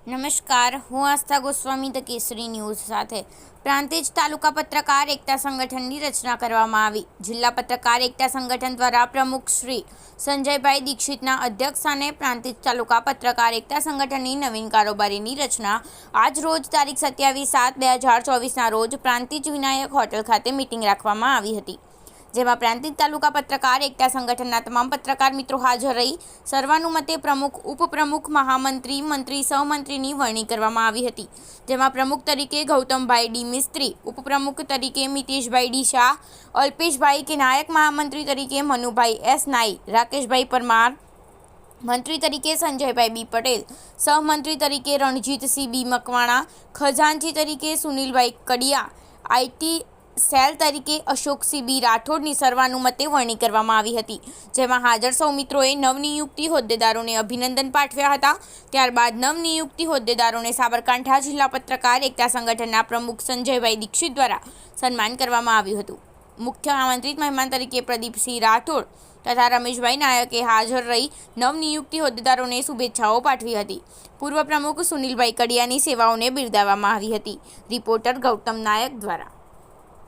નમસ્કાર, હું આસ્થા ગોસ્વામી ધ કેસરી ન્યૂઝ સાથે. પ્રાંતિજ તાલુકા પત્રકાર એકતા સંગઠનની રચના કરવામાં આવી. જિલ્લા પત્રકાર એકતા સંગઠન દ્વારા પ્રમુખ શ્રી સંજયભાઈ દીક્ષિતના અધ્યક્ષસ્થાને પ્રાંતિજ તાલુકા પત્રકાર એકતા સંગઠનની નવીન કારોબારીની રચના આજ રોજ તારીખ 27/7/2024ના રોજ પ્રાંતિજ વિનાયક હોટલ ખાતે મિટિંગ રાખવામાં આવી હતી, જેમાં પ્રાંતિજ તાલુકા પત્રકાર એકતા સંગઠનના તમામ પત્રકાર મિત્રો હાજર રહી સર્વાનુમતે પ્રમુખ, ઉપપ્રમુખ, મહામંત્રી, મંત્રી, સહમંત્રીની વરણી કરવામાં આવી હતી. જેમાં પ્રમુખ તરીકે ગૌતમભાઈ ડી મિસ્ત્રી, ઉપપ્રમુખ તરીકે મિતેશભાઈ ડી શાહ, અલ્પેશભાઈ કે નાયક, મહામંત્રી તરીકે મનુભાઈ એસ નાઈ, રાકેશભાઈ પરમાર, મંત્રી તરીકે સંજયભાઈ બી પટેલ, સહમંત્રી તરીકે રણજીતસિંહ બી મકવાણા, ખજાનચી તરીકે સુનિલભાઈ કડિયા, આઈટી સેલ તરીકે અશોકસિંહ બી રાઠોડની સર્વાનુમતે વરણી કરવામાં આવી હતી. જેમાં હાજર સૌ મિત્રોએ નવનિયુક્તિ હોદ્દેદારોને અભિનંદન પાઠવ્યા હતા. ત્યારબાદ નવનિયુક્તિ હોદ્દેદારોને સાબરકાંઠા જિલ્લા પત્રકાર એકતા સંગઠનના પ્રમુખ સંજયભાઈ દીક્ષિત દ્વારા સન્માન કરવામાં આવ્યું હતું. મુખ્ય આમંત્રિત મહેમાન તરીકે પ્રદીપસિંહ રાઠોડ તથા રમેશભાઈ નાયકે હાજર રહી નવનિયુક્તિ હોદ્દેદારોને શુભેચ્છાઓ પાઠવી હતી. પૂર્વ પ્રમુખ સુનિલભાઈ કડિયાની સેવાઓને બિરદાવવામાં આવી હતી. રિપોર્ટર ગૌતમ નાયક દ્વારા.